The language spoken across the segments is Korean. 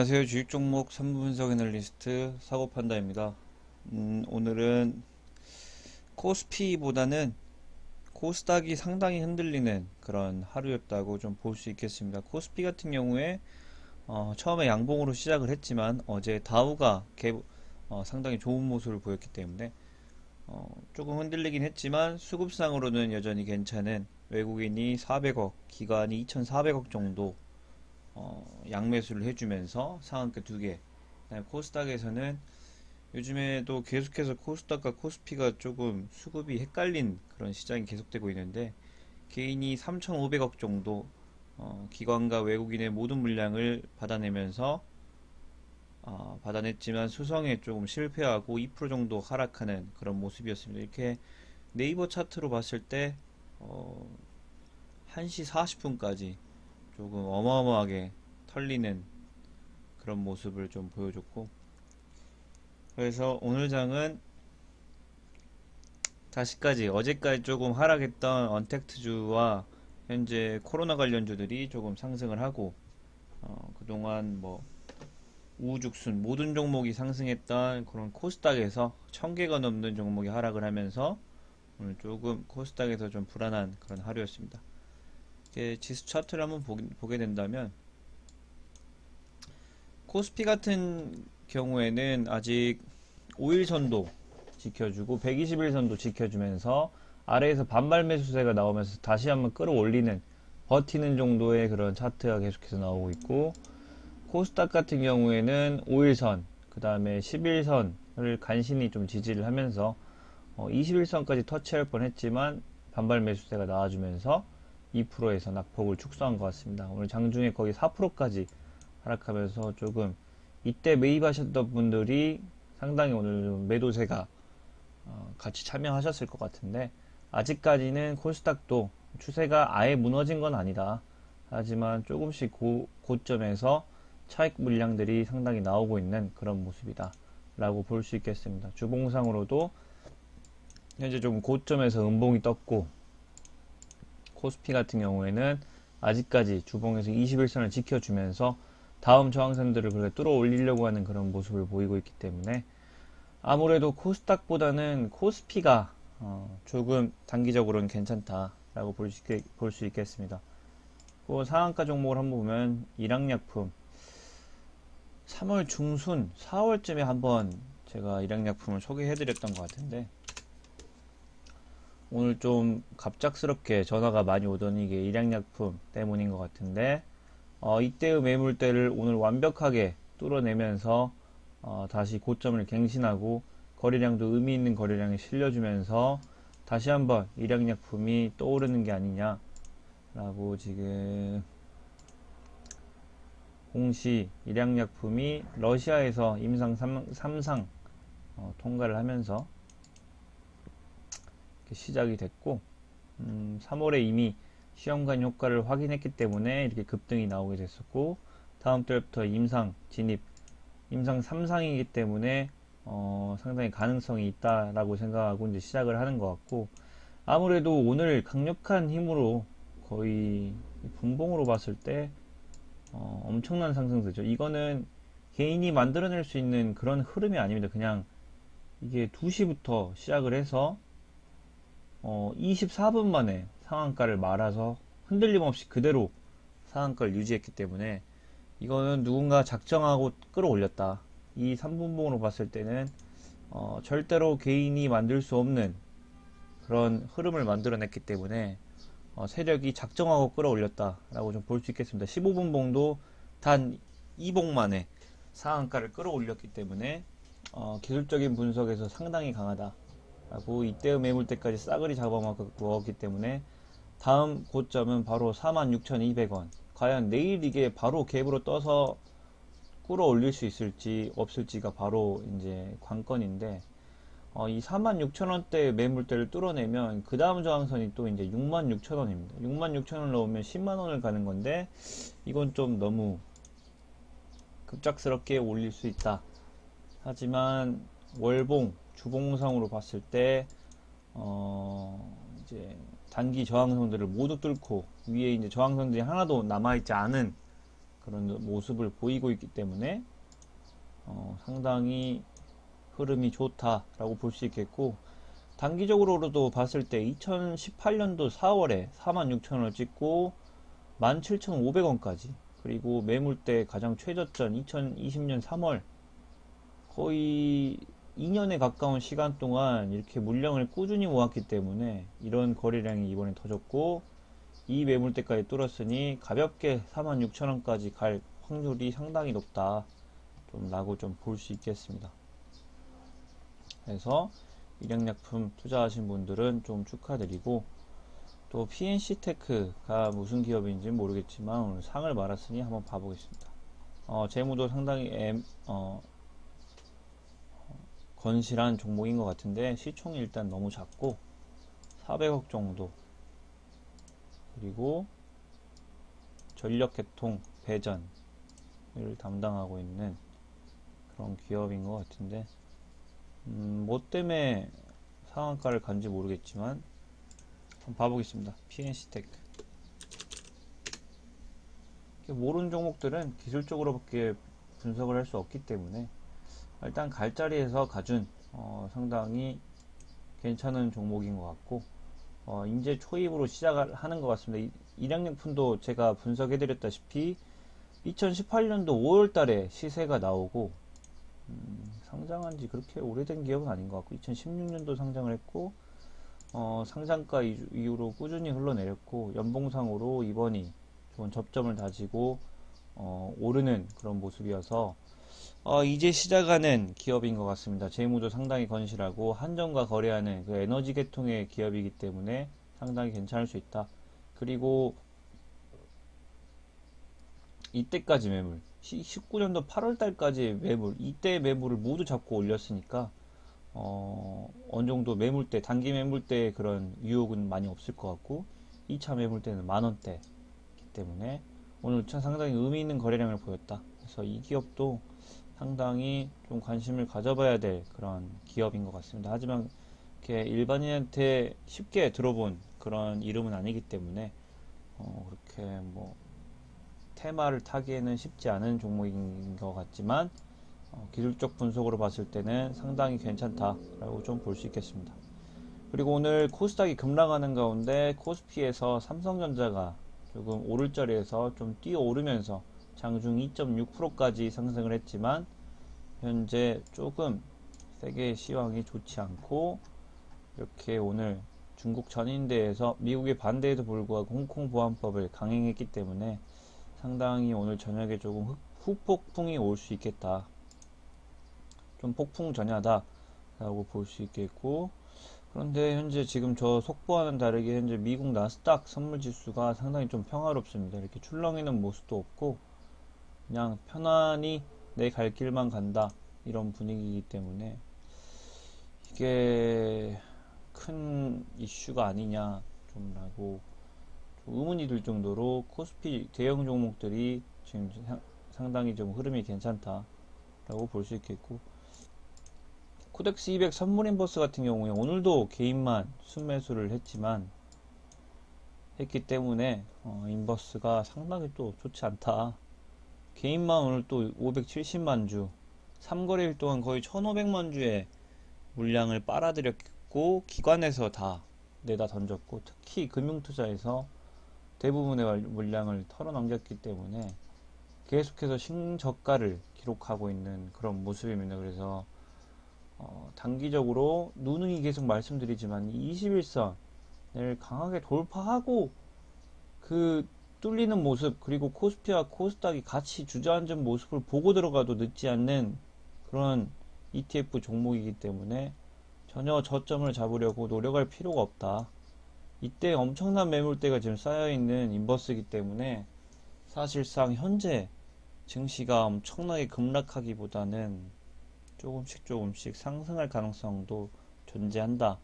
안녕하세요. 주식 종목 3부 분석 애널리스트 사고판다입니다. 오늘은 코스피보다는 코스닥이 상당히 흔들리는 그런 하루였다고 좀 볼 수 있겠습니다. 코스피 같은 경우에 처음에 양봉으로 시작을 했지만 어제 다우가 상당히 좋은 모습을 보였기 때문에 조금 흔들리긴 했지만 수급상으로는 여전히 괜찮은, 외국인이 400억, 기관이 2,400억 정도 양매수를 해주면서 상한가 2개. 그다음에 코스닥에서는 요즘에도 계속해서 코스닥과 코스피가 조금 수급이 헷갈린 그런 시장이 계속되고 있는데, 개인이 3,500억 정도 기관과 외국인의 모든 물량을 받아냈지만 수성에 조금 실패하고 2% 정도 하락하는 그런 모습이었습니다. 이렇게 네이버 차트로 봤을 때 1시 40분까지 조금 어마어마하게 털리는 그런 모습을 좀 보여줬고, 그래서 오늘 장은 다시까지 어제까지 조금 하락했던 언택트주와 현재 코로나 관련주들이 조금 상승을 하고, 그동안 뭐 우후죽순 모든 종목이 상승했던 그런 코스닥에서 1000개가 넘는 종목이 하락을 하면서 오늘 조금 코스닥에서 좀 불안한 그런 하루였습니다. 이제 지수 차트를 한번 보게 된다면, 코스피 같은 경우에는 아직 5일선도 지켜주고 120일선도 지켜주면서 아래에서 반발 매수세가 나오면서 다시 한번 끌어올리는, 버티는 정도의 그런 차트가 계속해서 나오고 있고, 코스닥 같은 경우에는 5일선 그 다음에 11선을 간신히 좀 지지를 하면서 21선까지 터치할 뻔했지만 반발 매수세가 나와주면서 2%에서 낙폭을 축소한 것 같습니다. 오늘 장중에 거의 4%까지 하락하면서 조금, 이때 매입하셨던 분들이 상당히 오늘 매도세가 같이 참여하셨을 것 같은데, 아직까지는 코스닥도 추세가 아예 무너진 건 아니다. 하지만 조금씩 고점에서 차익 물량들이 상당히 나오고 있는 그런 모습이다 라고 볼 수 있겠습니다. 주봉상으로도 현재 좀 고점에서 음봉이 떴고, 코스피 같은 경우에는 아직까지 주봉에서 21선을 지켜주면서 다음 저항선들을 그렇게 뚫어 올리려고 하는 그런 모습을 보이고 있기 때문에, 아무래도 코스닥보다는 코스피가 조금 단기적으로는 괜찮다라고 볼 수 있겠습니다. 그 상한가 종목을 한번 보면 일양약품, 3월 중순 4월쯤에 한번 제가 일양약품을 소개해드렸던 것 같은데, 오늘 좀 갑작스럽게 전화가 많이 오더니 이게 일양약품 때문인 것 같은데, 이때의 매물대를 오늘 완벽하게 뚫어내면서 다시 고점을 갱신하고 거래량도 의미 있는 거래량이 실려주면서 다시 한번 일양약품이 떠오르는 게 아니냐라고, 지금 공시 일양약품이 러시아에서 임상 3상 통과를 하면서 시작이 됐고, 3월에 이미 시험관 효과를 확인했기 때문에 이렇게 급등이 나오게 됐었고, 다음 달부터 임상 진입, 임상 3상이기 때문에 상당히 가능성이 있다라고 생각하고 이제 시작을 하는 것 같고, 아무래도 오늘 강력한 힘으로 거의 분봉으로 봤을 때 엄청난 상승세죠. 이거는 개인이 만들어낼 수 있는 그런 흐름이 아닙니다. 그냥 이게 2시부터 시작을 해서 24분 만에 상한가를 말아서 흔들림 없이 그대로 상한가를 유지했기 때문에, 이거는 누군가 작정하고 끌어올렸다. 이 3분봉으로 봤을 때는 절대로 개인이 만들 수 없는 그런 흐름을 만들어냈기 때문에 세력이 작정하고 끌어올렸다라고 좀 볼 수 있겠습니다. 15분봉도 단 2봉 만에 상한가를 끌어올렸기 때문에 기술적인 분석에서 상당히 강하다라고, 이때의 매물대까지 싸그리 잡아먹었기 때문에 다음 고점은 바로 46,200원. 과연 내일 이게 바로 갭으로 떠서 끌어올릴 수 있을지 없을지가 바로 이제 관건인데, 이 46,000원대 매물대를 뚫어내면 그 다음 저항선이 또 이제 66,000원입니다. 66,000원 넣으면 10만원을 가는 건데, 이건 좀 너무 급작스럽게 올릴 수 있다. 하지만 월봉, 주봉상으로 봤을 때 이제 단기 저항선들을 모두 뚫고 위에 이제 저항선들이 하나도 남아있지 않은 그런 모습을 보이고 있기 때문에 상당히 흐름이 좋다라고 볼 수 있겠고, 단기적으로도 봤을 때 2018년도 4월에 46,000원을 찍고 17,500원까지, 그리고 매물대 가장 최저점 2020년 3월, 거의 2년에 가까운 시간 동안 이렇게 물량을 꾸준히 모았기 때문에 이런 거래량이 이번에 터졌고, 이 매물대까지 뚫었으니 가볍게 46,000원까지 갈 확률이 상당히 높다 좀 라고 좀 볼 수 있겠습니다. 그래서 일양약품 투자하신 분들은 좀 축하드리고, 또 PNC테크가 무슨 기업인지 모르겠지만 오늘 상을 말았으니 한번 봐보겠습니다. 재무도 상당히 건실한 종목인 것 같은데, 시총이 일단 너무 작고 400억 정도, 그리고 전력개통 배전을 담당하고 있는 그런 기업인 것 같은데, 뭐 때문에 상한가를 간지 모르겠지만 한번 봐보겠습니다. PNC테크. 모르는 종목들은 기술적으로밖에 분석을 할 수 없기 때문에 일단 갈 자리에서 가준 상당히 괜찮은 종목인 것 같고, 이제 초입으로 시작을 하는 것 같습니다. 일양약품도 제가 분석해드렸다시피 2018년도 5월달에 시세가 나오고, 상장한 지 그렇게 오래된 기업은 아닌 것 같고, 2016년도 상장을 했고, 상장가 이후로 꾸준히 흘러내렸고, 연봉상으로 이번이 좋은 접점을 다지고 오르는 그런 모습이어서 이제 시작하는 기업인 것 같습니다. 재무도 상당히 건실하고 한전과 거래하는 그 에너지 계통의 기업이기 때문에 상당히 괜찮을 수 있다. 그리고 이때까지 매물, 19년도 8월달까지 매물, 이때 매물을 모두 잡고 올렸으니까 어느 정도 매물대, 단기 매물대에 그런 유혹은 많이 없을 것 같고, 2차 매물대는 만원대이기 때문에 오늘 상당히 의미 있는 거래량을 보였다. 그래서 이 기업도 상당히 좀 관심을 가져봐야 될 그런 기업인 것 같습니다. 하지만 이렇게 일반인한테 쉽게 들어본 그런 이름은 아니기 때문에 그렇게 뭐 테마를 타기에는 쉽지 않은 종목인 것 같지만, 기술적 분석으로 봤을 때는 상당히 괜찮다라고 좀 볼 수 있겠습니다. 그리고 오늘 코스닥이 급락하는 가운데 코스피에서 삼성전자가 조금 오를 자리에서 좀 뛰어 오르면서 장중 2.6%까지 상승을 했지만, 현재 조금 세계의 시황이 좋지 않고, 이렇게 오늘 중국 전인대에서 미국의 반대에도 불구하고 홍콩 보안법을 강행했기 때문에 상당히 오늘 저녁에 조금 후폭풍이 올 수 있겠다. 좀 폭풍 전야다 라고 볼 수 있겠고, 그런데 현재 지금 저 속보와는 다르게 현재 미국 나스닥 선물지수가 상당히 좀 평화롭습니다. 이렇게 출렁이는 모습도 없고 그냥 편안히 내 갈 길만 간다, 이런 분위기이기 때문에 이게 큰 이슈가 아니냐 좀 라고 좀 의문이 들 정도로 코스피 대형 종목들이 지금 상당히 좀 흐름이 괜찮다 라고 볼 수 있겠고, 코덱스 200 선물 인버스 같은 경우에 오늘도 개인만 순매수를 했기 때문에 인버스가 상당히 또 좋지 않다. 개인만 오늘 또 570만 주, 3거래일 동안 거의 1500만 주의 물량을 빨아들였고, 기관에서 다 내다 던졌고, 특히 금융투자에서 대부분의 물량을 털어넘겼기 때문에 계속해서 신저가를 기록하고 있는 그런 모습입니다. 그래서 단기적으로 누누이 계속 말씀드리지만 21선을 강하게 돌파하고 그 뚫리는 모습, 그리고 코스피와 코스닥이 같이 주저앉은 모습을 보고 들어가도 늦지 않는 그런 ETF 종목이기 때문에 전혀 저점을 잡으려고 노력할 필요가 없다. 이때 엄청난 매물대가 지금 쌓여있는 인버스이기 때문에 사실상 현재 증시가 엄청나게 급락하기보다는 조금씩 상승할 가능성도 존재한다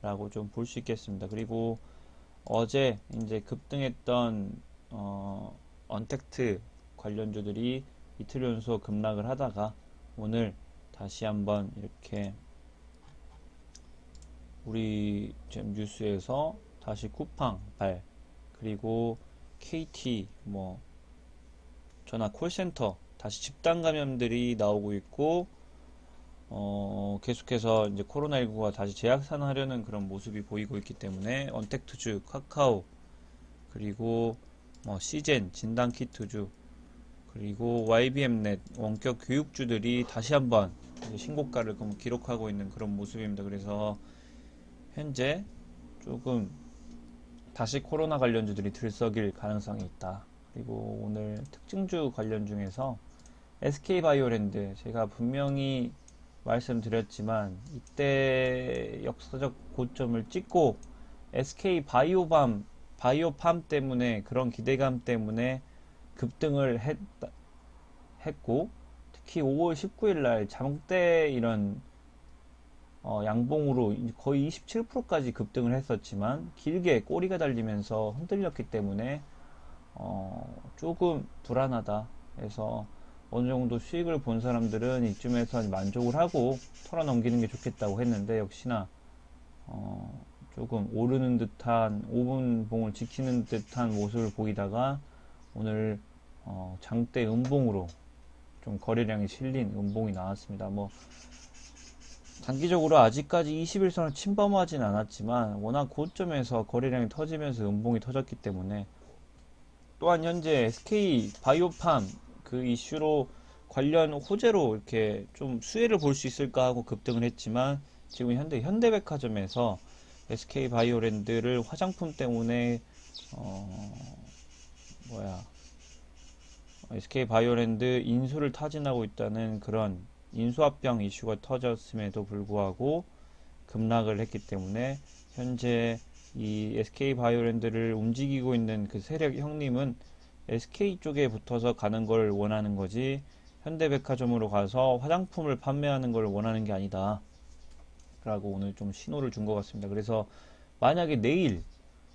라고 좀 볼 수 있겠습니다. 그리고 어제 이제 급등했던 언택트 관련주들이 이틀 연속 급락을 하다가 오늘 다시 한번 이렇게 우리 지금 뉴스에서 다시 쿠팡 발, 그리고 KT 뭐 전화 콜센터 다시 집단 감염들이 나오고 있고, 계속해서 이제 코로나19가 다시 재확산하려는 그런 모습이 보이고 있기 때문에 언택트주, 카카오, 그리고 시젠, 진단키트주, 그리고 YBM넷, 원격 교육주들이 다시 한번 신고가를 기록하고 있는 그런 모습입니다. 그래서 현재 조금 다시 코로나 관련주들이 들썩일 가능성이 있다. 그리고 오늘 특징주 관련 중에서 SK바이오랜드, 제가 분명히 말씀드렸지만 이때 역사적 고점을 찍고 바이오팜 때문에, 그런 기대감 때문에 급등을 했고, 특히 5월 19일 날 장대 이런 양봉으로 거의 27%까지 급등을 했었지만 길게 꼬리가 달리면서 흔들렸기 때문에 조금 불안하다 해서 어느 정도 수익을 본 사람들은 이쯤에서 만족을 하고 털어넘기는 게 좋겠다고 했는데, 역시나 조금 오르는 듯한 5분 봉을 지키는 듯한 모습을 보이다가 오늘 장대 음봉으로 좀 거래량이 실린 음봉이 나왔습니다. 단기적으로 아직까지 21선을 침범하진 않았지만 워낙 고점에서 거래량이 터지면서 음봉이 터졌기 때문에, 또한 현재 SK 바이오팜 그 이슈로 관련 호재로 이렇게 좀 수혜를 볼 수 있을까 하고 급등을 했지만, 지금 현대백화점에서 SK 바이오랜드를 화장품 때문에 SK 바이오랜드 인수를 타진하고 있다는 그런 인수합병 이슈가 터졌음에도 불구하고 급락을 했기 때문에, 현재 이 SK 바이오랜드를 움직이고 있는 그 세력 형님은 SK 쪽에 붙어서 가는 걸 원하는 거지, 현대백화점으로 가서 화장품을 판매하는 걸 원하는 게 아니다 라고 오늘 좀 신호를 준 것 같습니다. 그래서 만약에 내일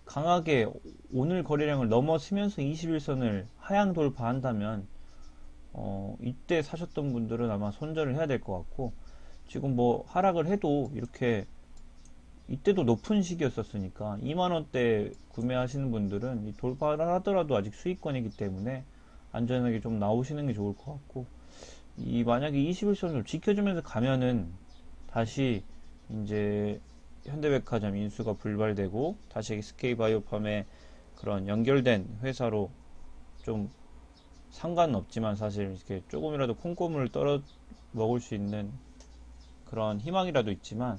강하게 오늘 거래량을 넘어서면서 21선을 하향 돌파한다면 이때 사셨던 분들은 아마 손절을 해야 될 것 같고, 지금 하락을 해도 이렇게 이때도 높은 시기였었으니까 2만원대 구매하시는 분들은 돌파를 하더라도 아직 수익권이기 때문에 안전하게 좀 나오시는 게 좋을 것 같고, 만약에 21선을 지켜주면서 가면은 다시 이제 현대백화점 인수가 불발되고 다시 SK바이오팜의 그런 연결된 회사로, 좀 상관은 없지만 사실 이렇게 조금이라도 콩고물을 떨어 먹을 수 있는 그런 희망이라도 있지만,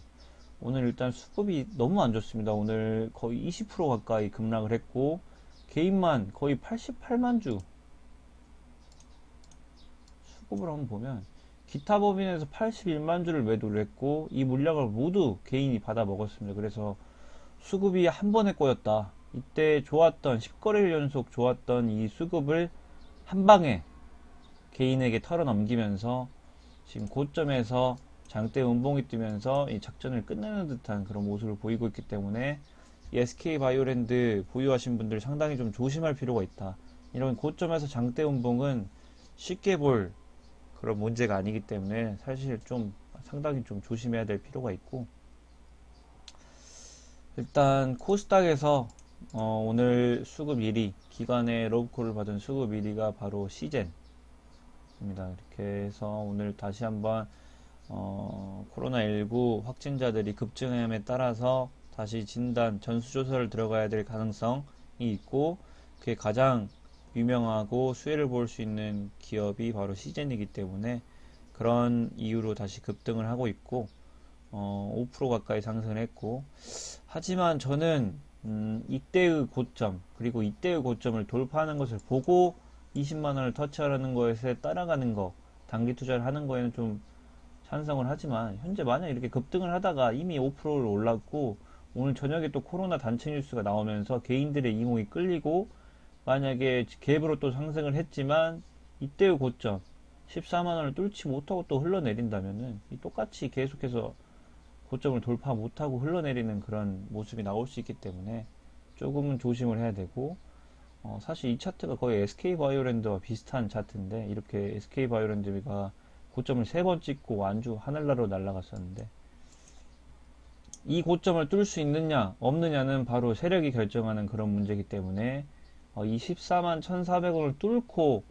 오늘 일단 수급이 너무 안 좋습니다. 오늘 거의 20% 가까이 급락을 했고, 개인만 거의 88만 주 수급을 한번 보면, 기타 법인에서 81만 주를 매도를 했고 이 물량을 모두 개인이 받아 먹었습니다. 그래서 수급이 한 번에 꼬였다. 이때 좋았던 10거래일 연속 좋았던 이 수급을 한 방에 개인에게 털어넘기면서 지금 고점에서 장대 음봉이 뜨면서 이 작전을 끝내는 듯한 그런 모습을 보이고 있기 때문에, 이 SK 바이오랜드 보유하신 분들 상당히 좀 조심할 필요가 있다. 이런 고점에서 장대 음봉은 쉽게 볼 그런 문제가 아니기 때문에 사실 좀 상당히 좀 조심해야 될 필요가 있고, 일단 코스닥에서 오늘 수급 1위, 기관의 러브콜을 받은 수급 1위가 바로 시젠입니다. 이렇게 해서 오늘 다시 한번 코로나19 확진자들이 급증함에 따라서 다시 진단 전수조사를 들어가야 될 가능성이 있고, 그게 가장 유명하고 수혜를 볼 수 있는 기업이 바로 시젠이기 때문에 그런 이유로 다시 급등을 하고 있고, 5% 가까이 상승을 했고, 하지만 저는 이때의 고점, 그리고 이때의 고점을 돌파하는 것을 보고 20만원을 터치하려는 것에 따라가는 거, 단기 투자를 하는 거에는 좀 찬성을 하지만, 현재 만약 이렇게 급등을 하다가 이미 5%를 올랐고 오늘 저녁에 또 코로나 단체 뉴스가 나오면서 개인들의 이목이 끌리고, 만약에 갭으로 또 상승을 했지만 이때의 고점 14만원을 뚫지 못하고 또 흘러내린다면은 똑같이 계속해서 고점을 돌파 못하고 흘러내리는 그런 모습이 나올 수 있기 때문에 조금은 조심을 해야 되고, 사실 이 차트가 거의 SK바이오랜드와 비슷한 차트인데, 이렇게 SK바이오랜드가 고점을 3번 찍고 완주 하늘나라로 날아갔었는데, 이 고점을 뚫을 수 있느냐 없느냐는 바로 세력이 결정하는 그런 문제이기 때문에, 이 14만 1,400원을 뚫고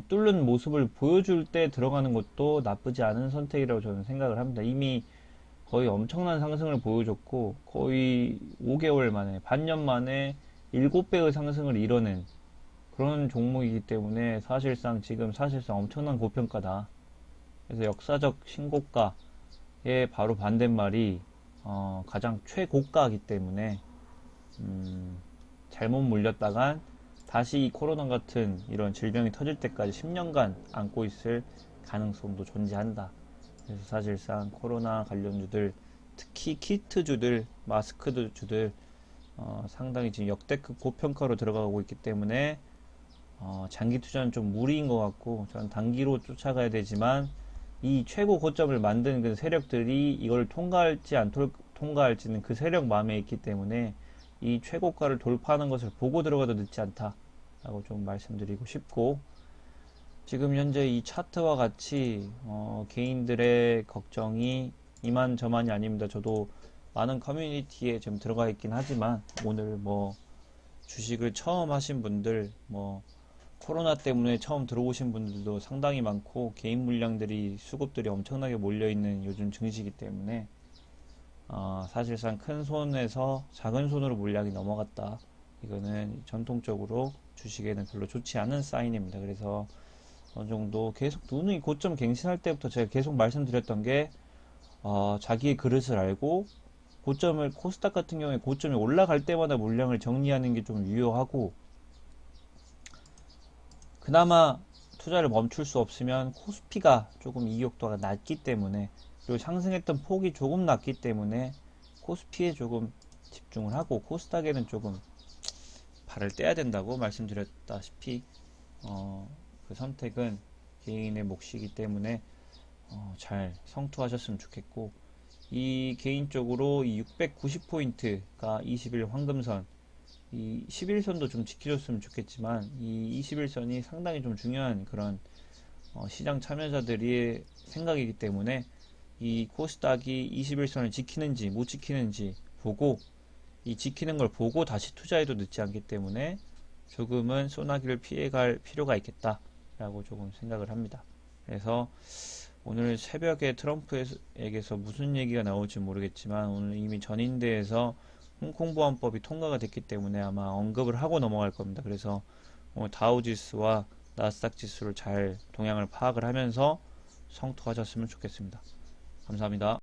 뚫는 모습을 보여줄 때 들어가는 것도 나쁘지 않은 선택이라고 저는 생각을 합니다. 이미 거의 엄청난 상승을 보여줬고 거의 5개월 만에, 반년 만에 7배의 상승을 이뤄낸 그런 종목이기 때문에 사실상 지금 사실상 엄청난 고평가다. 그래서 역사적 신고가의 바로 반대말이 가장 최고가이기 때문에 잘못 물렸다간 다시 이 코로나 같은 이런 질병이 터질 때까지 10년간 안고 있을 가능성도 존재한다. 그래서 사실상 코로나 관련주들, 특히 키트주들, 마스크주들 상당히 지금 역대급 고평가로 들어가고 있기 때문에 장기 투자는 좀 무리인 것 같고 저는 단기로 쫓아가야 되지만 이 최고 고점을 만든 그 세력들이 이걸 통과할지 안 통과할지는 그 세력 마음에 있기 때문에 이 최고가를 돌파하는 것을 보고 들어가도 늦지 않다라고 좀 말씀드리고 싶고 지금 현재 이 차트와 같이 개인들의 걱정이 이만저만이 아닙니다. 저도 많은 커뮤니티에 좀 들어가 있긴 하지만 오늘 뭐 주식을 처음 하신 분들 뭐 코로나 때문에 처음 들어오신 분들도 상당히 많고 개인 물량들이 수급들이 엄청나게 몰려있는 요즘 증시이기 때문에 사실상 큰 손에서 작은 손으로 물량이 넘어갔다. 이거는 전통적으로 주식에는 별로 좋지 않은 사인입니다. 그래서 어느 정도 계속 누누이 고점 갱신할 때부터 제가 계속 말씀드렸던 게 자기의 그릇을 알고 고점을 코스닥 같은 경우에 고점이 올라갈 때마다 물량을 정리하는 게 좀 유효하고 그나마 투자를 멈출 수 없으면 코스피가 조금 이익도가 낮기 때문에 그리고 상승했던 폭이 조금 낮기 때문에 코스피에 조금 집중을 하고 코스닥에는 조금 발을 떼야 된다고 말씀드렸다시피 그 선택은 개인의 몫이기 때문에 잘 성투하셨으면 좋겠고 이 개인적으로 이 690포인트가 20일 황금선 이 11선도 좀 지켜줬으면 좋겠지만 이 21선이 상당히 좀 중요한 그런 시장 참여자들의 생각이기 때문에 이 코스닥이 21선을 지키는지 못 지키는지 보고 이 지키는 걸 보고 다시 투자해도 늦지 않기 때문에 조금은 소나기를 피해갈 필요가 있겠다라고 조금 생각을 합니다. 그래서 오늘 새벽에 트럼프에게서 무슨 얘기가 나올지 모르겠지만 오늘 이미 전인대에서 홍콩보안법이 통과가 됐기 때문에 아마 언급을 하고 넘어갈 겁니다. 그래서 오늘 다우지수와 나스닥 지수를 잘 동향을 파악을 하면서 성투하셨으면 좋겠습니다. 감사합니다.